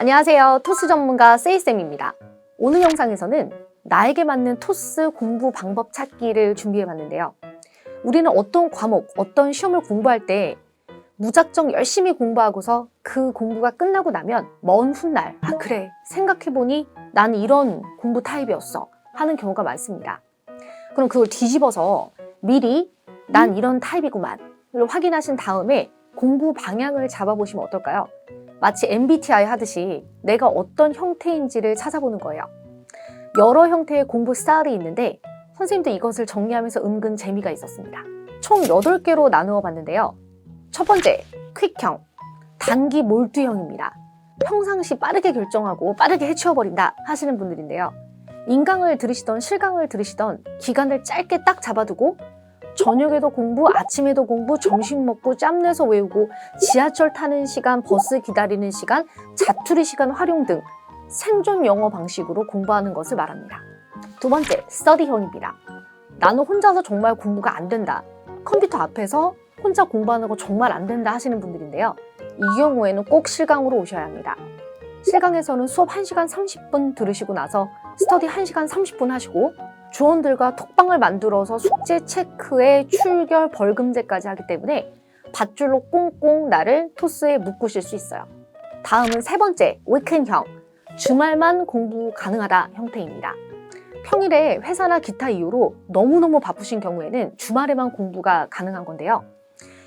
안녕하세요. 토스 전문가 세이쌤입니다. 오늘 영상에서는 나에게 맞는 토스 공부 방법 찾기를 준비해봤는데요. 우리는 어떤 과목, 어떤 시험을 공부할 때 무작정 열심히 공부하고서 그 공부가 끝나고 나면 먼 훗날 그래 생각해보니 난 이런 공부 타입이었어 하는 경우가 많습니다. 그럼 그걸 뒤집어서 미리 난 이런 타입이구만 를 확인하신 다음에 공부 방향을 잡아보시면 어떨까요? 마치 MBTI 하듯이 내가 어떤 형태인지를 찾아보는 거예요. 여러 형태의 공부 스타일이 있는데 선생님도 이것을 정리하면서 은근 재미가 있었습니다. 총 8개로 나누어 봤는데요. 첫 번째, 퀵형, 단기 몰두형입니다. 평상시 빠르게 결정하고 빠르게 해치워버린다 하시는 분들인데요. 인강을 들으시던 실강을 들으시던 기간을 짧게 딱 잡아두고 저녁에도 공부, 아침에도 공부, 점심 먹고 짬내서 외우고 지하철 타는 시간, 버스 기다리는 시간, 자투리 시간 활용 등 생존 영어 방식으로 공부하는 것을 말합니다. 두 번째, 스터디형입니다. 나는 혼자서 정말 공부가 안 된다. 컴퓨터 앞에서 혼자 공부하는 거 정말 안 된다 하시는 분들인데요. 이 경우에는 꼭 실강으로 오셔야 합니다. 실강에서는 수업 1시간 30분 들으시고 나서 스터디 1시간 30분 하시고 조원들과 톡방을 만들어서 숙제 체크에 출결 벌금제까지 하기 때문에 밧줄로 꽁꽁 나를 토스에 묶으실 수 있어요. 다음은 세 번째, 위켄형, 주말만 공부 가능하다 형태입니다. 평일에 회사나 기타 이유로 너무너무 바쁘신 경우에는 주말에만 공부가 가능한 건데요.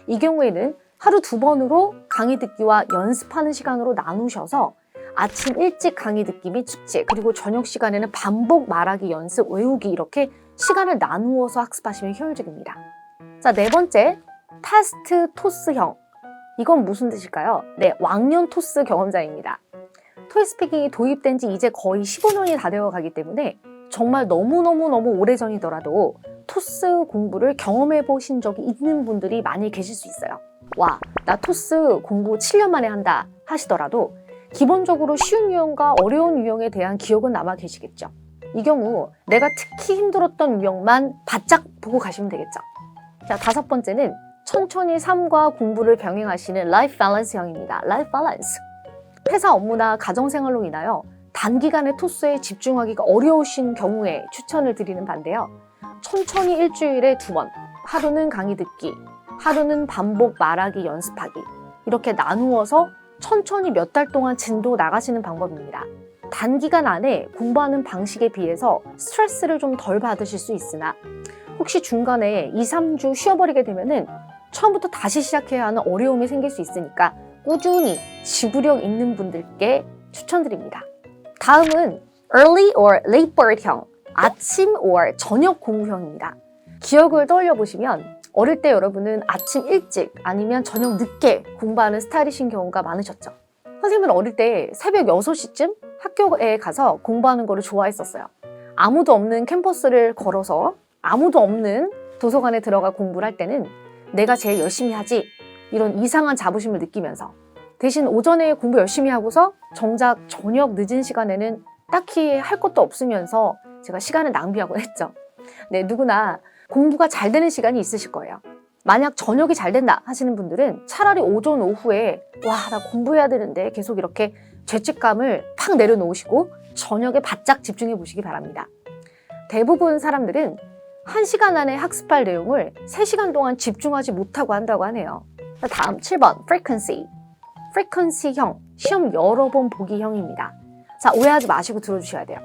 이 경우에는 하루 2번으로 강의 듣기와 연습하는 시간으로 나누셔서 아침 일찍 강의 듣기 및 숙제, 그리고 저녁 시간에는 반복 말하기 연습, 외우기 이렇게 시간을 나누어서 학습하시면 효율적입니다. 자, 네 번째, 패스트 토스형. 이건 무슨 뜻일까요? 네, 왕년 토스 경험자입니다. 토익스피킹이 도입된 지 이제 거의 15년이 다 되어 가기 때문에 정말 너무너무 오래전이더라도 토스 공부를 경험해 보신 적이 있는 분들이 많이 계실 수 있어요. 와, 나 토스 공부 7년 만에 한다 하시더라도 기본적으로 쉬운 유형과 어려운 유형에 대한 기억은 남아 계시겠죠. 이 경우 내가 특히 힘들었던 유형만 바짝 보고 가시면 되겠죠. 자, 다섯 번째는 천천히 삶과 공부를 병행하시는 라이프 밸런스형입니다. 라이프 밸런스. 회사 업무나 가정생활로 인하여 단기간에 토스에 집중하기가 어려우신 경우에 추천을 드리는 반대요. 천천히 일주일에 2번, 하루는 강의 듣기, 하루는 반복 말하기 연습하기 이렇게 나누어서 천천히 몇 달 동안 진도 나가시는 방법입니다. 단기간 안에 공부하는 방식에 비해서 스트레스를 좀 덜 받으실 수 있으나 혹시 중간에 2, 3주 쉬어버리게 되면은 처음부터 다시 시작해야 하는 어려움이 생길 수 있으니까 꾸준히 지구력 있는 분들께 추천드립니다. 다음은 early or late bird형, 아침 or 저녁 공부형입니다. 기억을 떠올려 보시면 어릴 때 여러분은 아침 일찍 아니면 저녁 늦게 공부하는 스타일이신 경우가 많으셨죠. 선생님은 어릴 때 새벽 6시쯤 학교에 가서 공부하는 거를 좋아했었어요. 아무도 없는 캠퍼스를 걸어서 아무도 없는 도서관에 들어가 공부를 할 때는 내가 제일 열심히 하지 이런 이상한 자부심을 느끼면서 대신 오전에 공부 열심히 하고서 정작 저녁 늦은 시간에는 딱히 할 것도 없으면서 제가 시간을 낭비하곤 했죠. 네, 누구나 공부가 잘 되는 시간이 있으실 거예요. 만약 저녁이 잘 된다 하시는 분들은 차라리 오전 오후에 와, 나 공부해야 되는데 계속 이렇게 죄책감을 팍 내려놓으시고 저녁에 바짝 집중해 보시기 바랍니다. 대부분 사람들은 1시간 안에 학습할 내용을 3시간 동안 집중하지 못하고 한다고 하네요. 다음 7번 frequency. frequency형, 시험 여러 번 보기형입니다. 자, 오해하지 마시고 들어주셔야 돼요.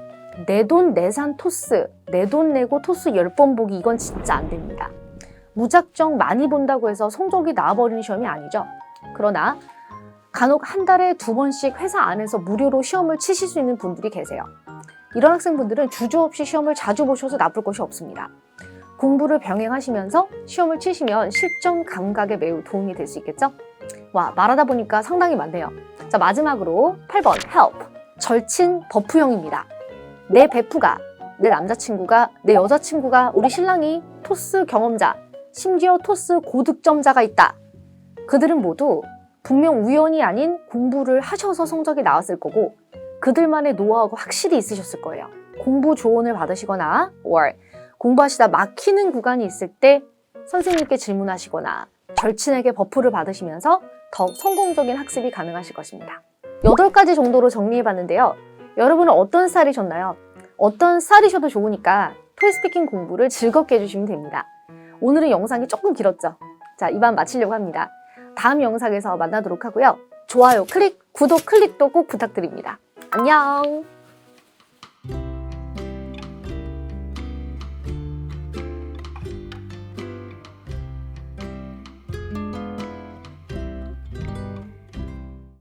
내 돈 내산 토스, 내 돈 내고 토스 10번 보기 이건 진짜 안 됩니다. 무작정 많이 본다고 해서 성적이 나와버리는 시험이 아니죠. 그러나 간혹 한 달에 2번씩 회사 안에서 무료로 시험을 치실 수 있는 분들이 계세요. 이런 학생분들은 주저없이 시험을 자주 보셔도 나쁠 것이 없습니다. 공부를 병행하시면서 시험을 치시면 실전 감각에 매우 도움이 될 수 있겠죠? 와, 말하다 보니까 상당히 많네요. 자, 마지막으로 8번 help, 절친 버프형입니다. 내 베프가, 내 남자친구가, 내 여자친구가, 우리 신랑이 토스 경험자, 심지어 토스 고득점자가 있다. 그들은 모두 분명 우연이 아닌 공부를 하셔서 성적이 나왔을 거고 그들만의 노하우가 확실히 있으셨을 거예요. 공부 조언을 받으시거나 or 공부하시다 막히는 구간이 있을 때 선생님께 질문하시거나 절친에게 버프를 받으시면서 더욱 성공적인 학습이 가능하실 것입니다. 8가지 정도로 정리해봤는데요. 여러분은 어떤 스타일이셨나요? 어떤 스타일이셔도 좋으니까 토익스피킹 공부를 즐겁게 해주시면 됩니다. 오늘은 영상이 조금 길었죠? 자, 이만 마치려고 합니다. 다음 영상에서 만나도록 하고요. 좋아요 클릭, 구독 클릭도 꼭 부탁드립니다. 안녕!